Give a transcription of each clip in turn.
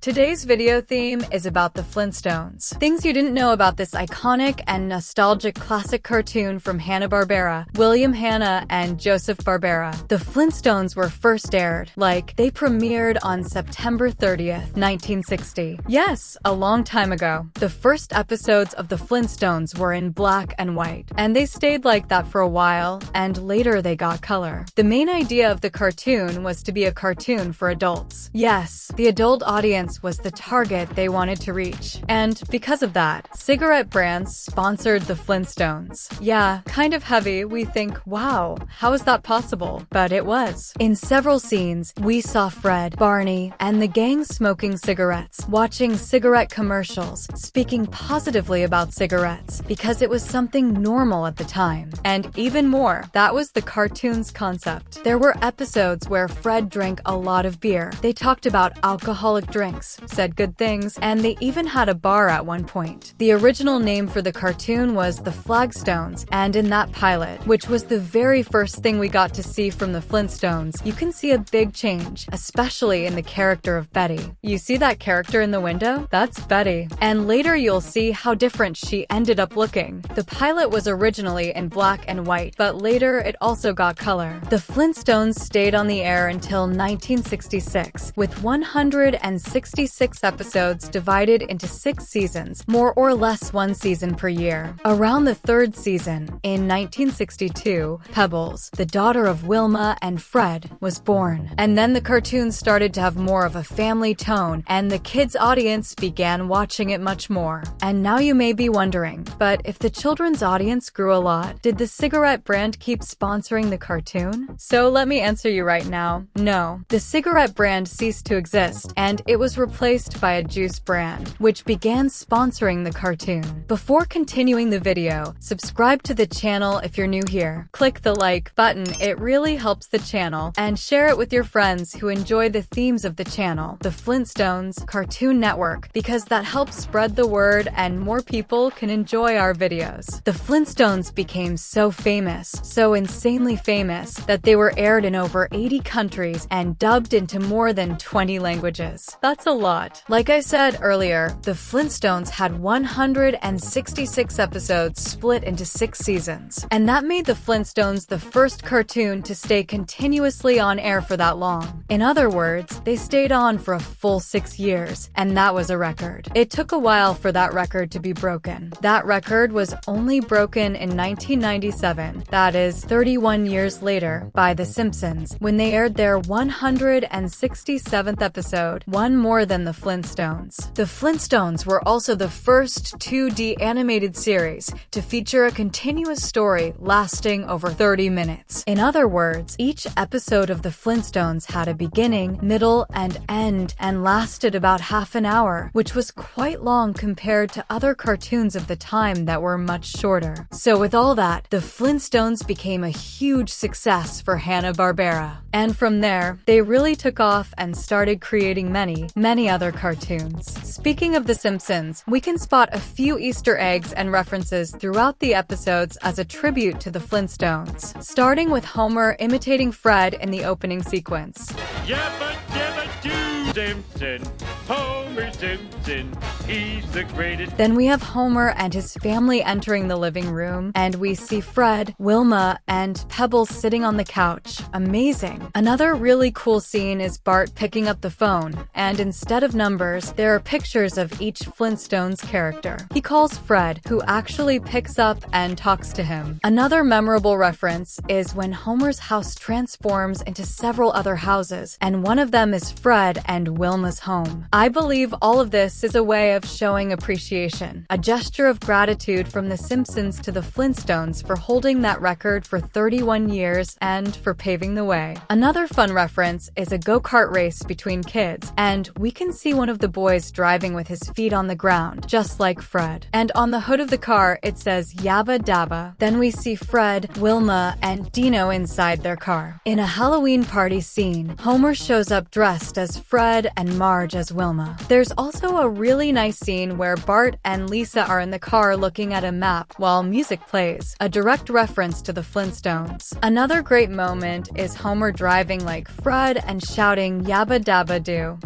Today's video theme is about the Flintstones. Things you didn't know about this iconic and nostalgic classic cartoon from Hanna-Barbera, Hanna and Joseph Barbera. The Flintstones were first aired, they premiered on September 30th, 1960. Yes, a long time ago. The first episodes of the Flintstones were in black and white, and they stayed like that for a while, and later they got color. The main idea of the cartoon was to be a cartoon for adults. Yes, the adult audience was the target they wanted to reach. And because of that, cigarette brands sponsored the Flintstones. Yeah, kind of heavy. We think, wow, how is that possible? But it was. In several scenes, we saw Fred, Barney, and the gang smoking cigarettes, watching cigarette commercials, speaking positively about cigarettes, because it was something normal at the time. And even more, that was the cartoon's concept. There were episodes where Fred drank a lot of beer. They talked about alcoholic drinks, said good things, and they even had a bar at one point. The original name for the cartoon was the Flintstones, and in that pilot, which was the very first thing we got to see from the Flintstones, you can see a big change, especially in the character of Betty. You see that character in the window? That's Betty. And later you'll see how different she ended up looking. The pilot was originally in black and white, but later it also got color. The Flintstones stayed on the air until 1966, with 166 episodes divided into 6 seasons, more or less one season per year. Around the third season, in 1962, Pebbles, the daughter of Wilma and Fred, was born. And then the cartoon started to have more of a family tone, and the kids' audience began watching it much more. And now you may be wondering, but if the children's audience grew a lot, did the cigarette brand keep sponsoring the cartoon? So let me answer you right now. No. The cigarette brand ceased to exist, and it was replaced by a juice brand, which began sponsoring the cartoon. Before continuing the video, subscribe to the channel if you're new here. Click the like button, it really helps the channel, and share it with your friends who enjoy the themes of the channel, the Flintstones Cartoon Network, because that helps spread the word and more people can enjoy our videos. The Flintstones became so famous, so insanely famous, that they were aired in over 80 countries and dubbed into more than 20 languages. That's a lot. Like I said earlier, the Flintstones had 166 episodes split into 6 seasons. And that made the Flintstones the first cartoon to stay continuously on air for that long. In other words, they stayed on for a full 6 years, and that was a record. It took a while for that record to be broken. That record was only broken in 1997, that is 31 years later, by The Simpsons, when they aired their 167th episode, one more than the Flintstones. The Flintstones were also the first 2D animated series to feature a continuous story lasting over 30 minutes. In other words, each episode of the Flintstones had a beginning, middle, and end, and lasted about half an hour, which was quite long compared to other cartoons of the time that were much shorter. So with all that, the Flintstones became a huge success for Hanna-Barbera. And from there, they really took off and started creating many other cartoons. Speaking of The Simpsons, we can spot a few Easter eggs and references throughout the episodes as a tribute to the Flintstones, starting with Homer imitating Fred in the opening sequence. Yabba dabba do Simpson, Homer Simpson, he's the greatest. Then we have Homer and his family entering the living room, and we see Fred, Wilma, and Pebbles sitting on the couch. Amazing. Another really cool scene is Bart picking up the phone, and instead of numbers, there are pictures of each Flintstones character. He calls Fred, who actually picks up and talks to him. Another memorable reference is when Homer's house transforms into several other houses, and one of them is Fred and Wilma's home. I believe all of this is a way of showing appreciation, a gesture of gratitude from The Simpsons to the Flintstones for holding that record for 31 years and for paving the way. Another fun reference is a go-kart race between kids, and we can see one of the boys driving with his feet on the ground, just like Fred. And on the hood of the car, it says yabba dabba. Then we see Fred, Wilma, and Dino inside their car. In a Halloween party scene, Homer shows up dressed as Fred and Marge as Wilma. There's also a really nice scene where Bart and Lisa are in the car looking at a map while music plays, a direct reference to the Flintstones. Another great moment is Homer driving like Fred and shouting yabba dabba do.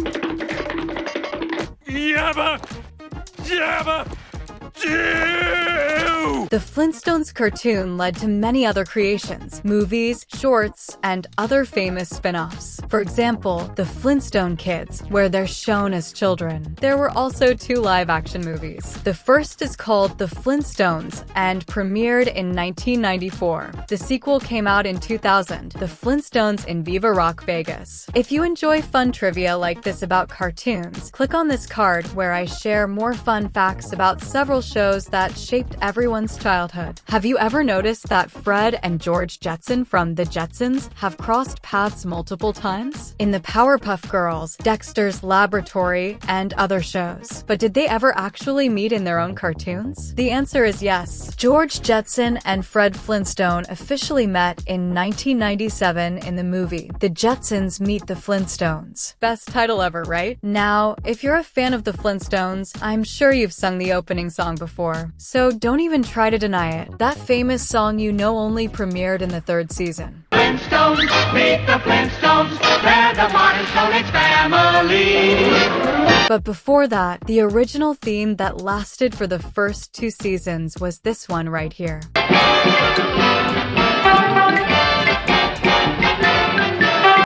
yabba, dabba, do! The Flintstones cartoon led to many other creations, movies, shorts, and other famous spin-offs. For example, The Flintstone Kids, where they're shown as children. There were also 2 live-action movies. The first is called The Flintstones and premiered in 1994. The sequel came out in 2000, The Flintstones in Viva Rock Vegas. If you enjoy fun trivia like this about cartoons, click on this card where I share more fun facts about several shows that shaped everyone's childhood. Have you ever noticed that Fred and George Jetson from The Jetsons have crossed paths multiple times? In the Powerpuff Girls, Dexter's Laboratory, and other shows. But did they ever actually meet in their own cartoons? The answer is yes. George Jetson and Fred Flintstone officially met in 1997 in the movie The Jetsons Meet the Flintstones. Best title ever, right? Now, if you're a fan of the Flintstones, I'm sure you've sung the opening song before, so don't even try to deny it. That famous song you know only premiered in the 3rd season. Flintstones, meet the Flintstones, they're the modern Stone Age family. But before that, the original theme that lasted for the first 2 seasons was this one right here.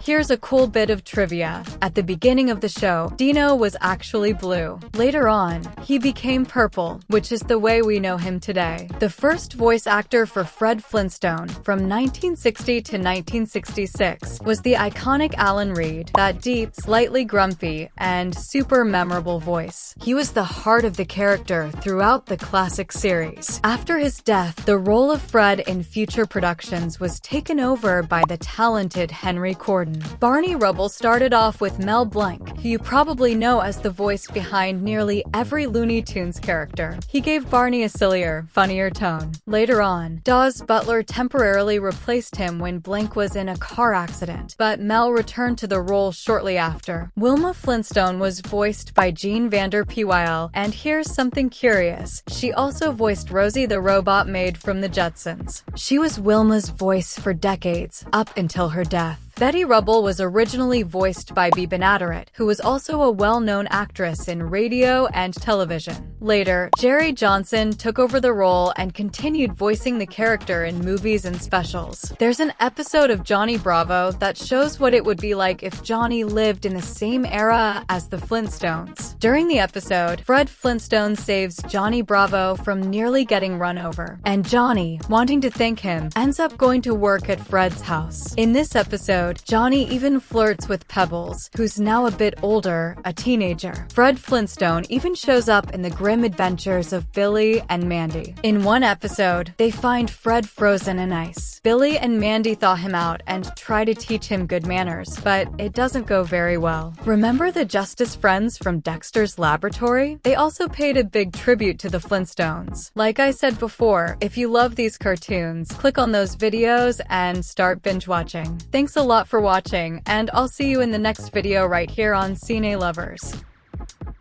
Here's a cool bit of trivia. At the beginning of the show, Dino was actually blue. Later on, he became purple, which is the way we know him today. The first voice actor for Fred Flintstone from 1960 to 1966 was the iconic Alan Reed, that deep, slightly grumpy, and super memorable voice. He was the heart of the character throughout the classic series. After his death, the role of Fred in future productions was taken over by the talented Henry Corden. Barney Rubble started off with Mel Blanc, who you probably know as the voice behind nearly every Looney Tunes character. He gave Barney a sillier, funnier tone. Later on, Dawes Butler temporarily replaced him when Blanc was in a car accident, but Mel returned to the role shortly after. Wilma Flintstone was voiced by Jean Vander Pyl, and here's something curious. She also voiced Rosie the robot maid from The Jetsons. She was Wilma's voice for decades, up until her death. Betty Rubble was originally voiced by Bea Benaderet, who was also a well-known actress in radio and television. Later, Jerry Johnson took over the role and continued voicing the character in movies and specials. There's an episode of Johnny Bravo that shows what it would be like if Johnny lived in the same era as the Flintstones. During the episode, Fred Flintstone saves Johnny Bravo from nearly getting run over, and Johnny, wanting to thank him, ends up going to work at Fred's house. In this episode, Johnny even flirts with Pebbles, who's now a bit older, a teenager. Fred Flintstone even shows up in the grim adventures of Billy and Mandy. In one episode, they find Fred frozen in ice. Billy and Mandy thaw him out and try to teach him good manners, but it doesn't go very well. Remember the Justice Friends from Dexter's Laboratory? They also paid a big tribute to the Flintstones. Like I said before, if you love these cartoons, click on those videos and start binge watching. Thanks a lot for watching, and I'll see you in the next video right here on Cine Lovers.